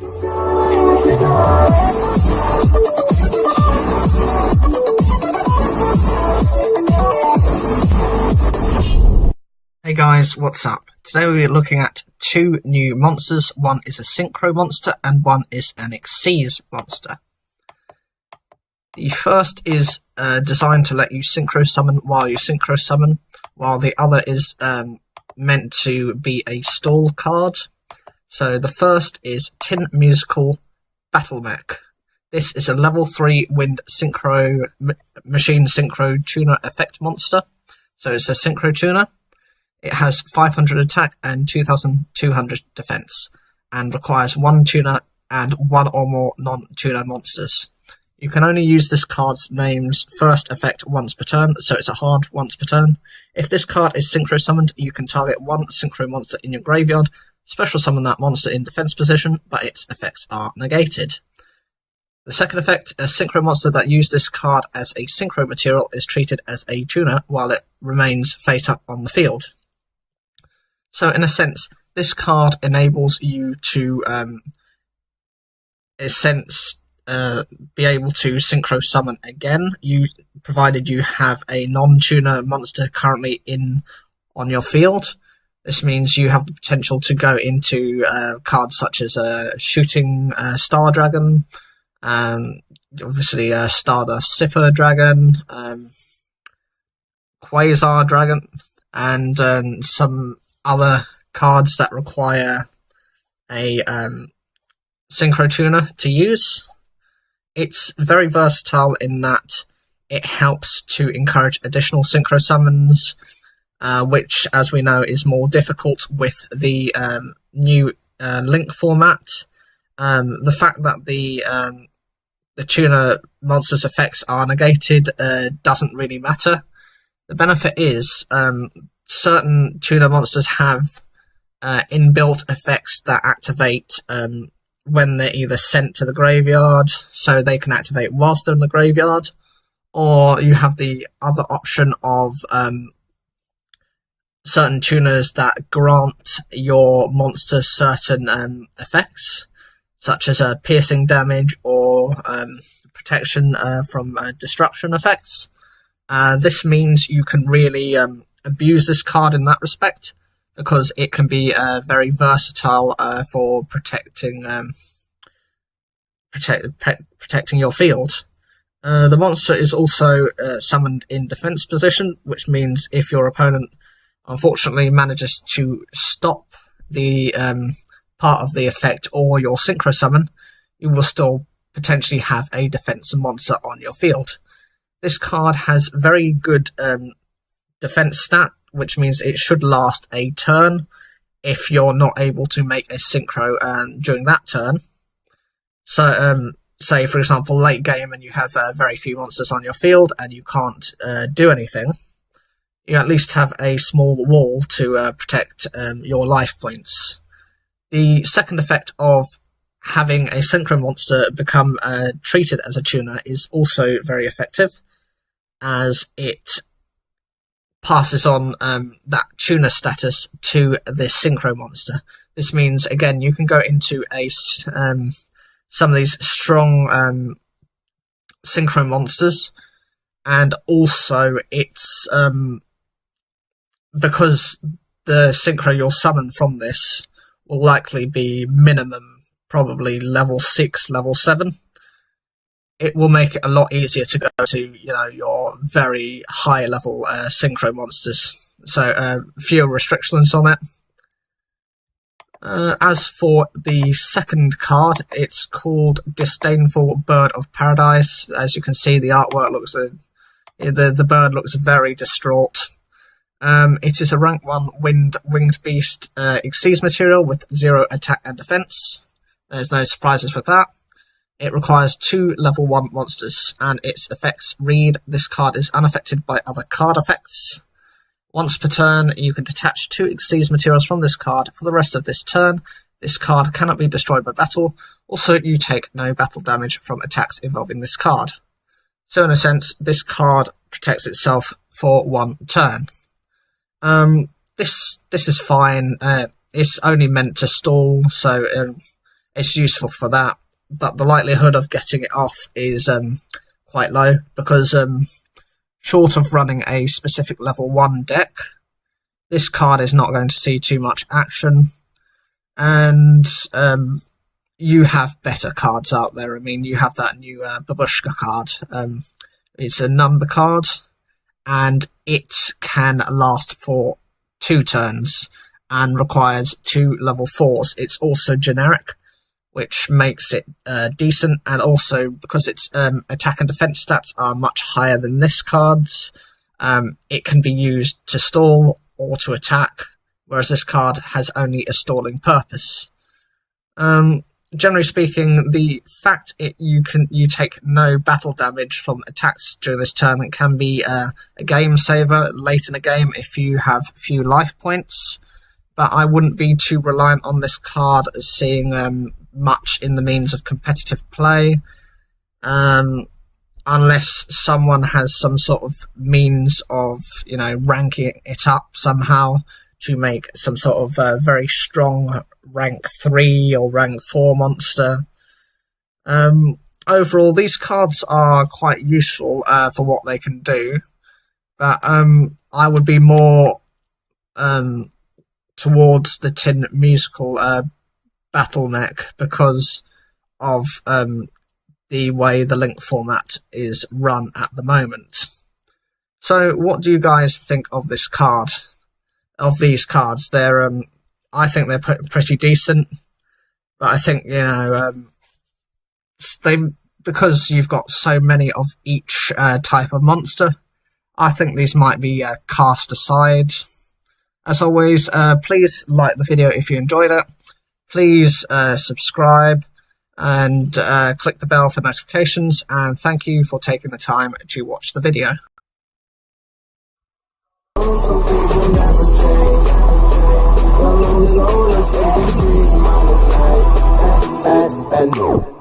Hey guys, what's up? Today we're looking at two new monsters. One is a synchro monster and one is an Xyz monster. The first is designed to let you synchro summon while you synchro summon, while the other is meant to be a stall card. So the first is Tin Musical Battlemech. This is a level 3 wind synchro machine synchro tuner effect monster. So it's a synchro tuner. It has 500 attack and 2200 defense, and requires one tuner and one or more non-tuner monsters. You can only use this card's name's first effect once per turn, so it's a hard once per turn. If this card is synchro summoned, you can target one synchro monster in your graveyard, special summon that monster in defense position, but its effects are negated. The second effect, a synchro monster that used this card as a synchro material is treated as a tuner while it remains face up on the field. So in a sense, this card enables you to, be able to synchro summon again, provided you have a non-tuner monster currently on your field. This means you have the potential to go into cards such as Shooting Star Dragon, obviously Stardust Cipher Dragon, Quasar Dragon, and some other cards that require a synchro tuner to use. It's very versatile in that it helps to encourage additional synchro summons, which, as we know, is more difficult with the new Link format. The fact that the tuner monster's effects are negated doesn't really matter. The benefit is certain tuner monsters have inbuilt effects that activate when they're either sent to the graveyard, so they can activate whilst they're in the graveyard, or you have the other option of certain tuners that grant your monster certain effects, such as piercing damage or protection from destruction effects. This means you can really abuse this card in that respect, because it can be very versatile for protecting your field. The monster is also summoned in defense position, which means if your opponent unfortunately manages to stop the part of the effect or your synchro summon, you will still potentially have a defensive monster on your field. This card has very good defense stat, which means it should last a turn if you're not able to make a synchro during that turn. So, say for example late game and you have very few monsters on your field and you can't do anything, you at least have a small wall to protect your life points. The second effect of having a synchro monster become treated as a tuner is also very effective, as it passes on that tuner status to this synchro monster. This means, again, you can go into some of these strong synchro monsters, and also it's because the synchro you'll summon from this will likely be minimum probably level 6, level 7. It will make it a lot easier to go to, your very high level synchro monsters. So fewer restrictions on it. As for the second card, it's called Disdainful Bird of Paradise. As you can see, the artwork looks the bird looks very distraught. It is a rank 1 winged beast Xyz material with 0 attack and defense. There's no surprises with that. It requires 2 level 1 monsters, and its effects read: this card is unaffected by other card effects. Once per turn, you can detach 2 Xyz materials from this card for the rest of this turn. This card cannot be destroyed by battle. Also, you take no battle damage from attacks involving this card. So in a sense, this card protects itself for 1 turn. This is fine. It's only meant to stall, so it's useful for that, but the likelihood of getting it off is quite low, because short of running a specific level 1 deck, this card is not going to see too much action, and you have better cards out there. I mean, you have that new Babushka card. It's a number card, and it can last for 2 turns and requires 2 level 4s. It's also generic, which makes it decent, and also because its attack and defense stats are much higher than this card's, it can be used to stall or to attack, whereas this card has only a stalling purpose. Generally speaking, the fact you take no battle damage from attacks during this turn can be a game saver late in a game if you have few life points, but I wouldn't be too reliant on this card as seeing much in the means of competitive play, unless someone has some sort of means of, ranking it up somehow to make some sort of very strong rank 3 or rank 4 monster. Overall, these cards are quite useful for what they can do, but I would be more towards the Tin Musical Battlemech because of the way the Link format is run at the moment. So what do you guys think of this card? Of these cards? They're I think they're pretty decent, but I think, because you've got so many of each type of monster, I think these might be cast aside. As always, please like the video if you enjoyed it. Please subscribe and click the bell for notifications, and thank you for taking the time to watch the video. Some things will never change. Alone, let's take the free.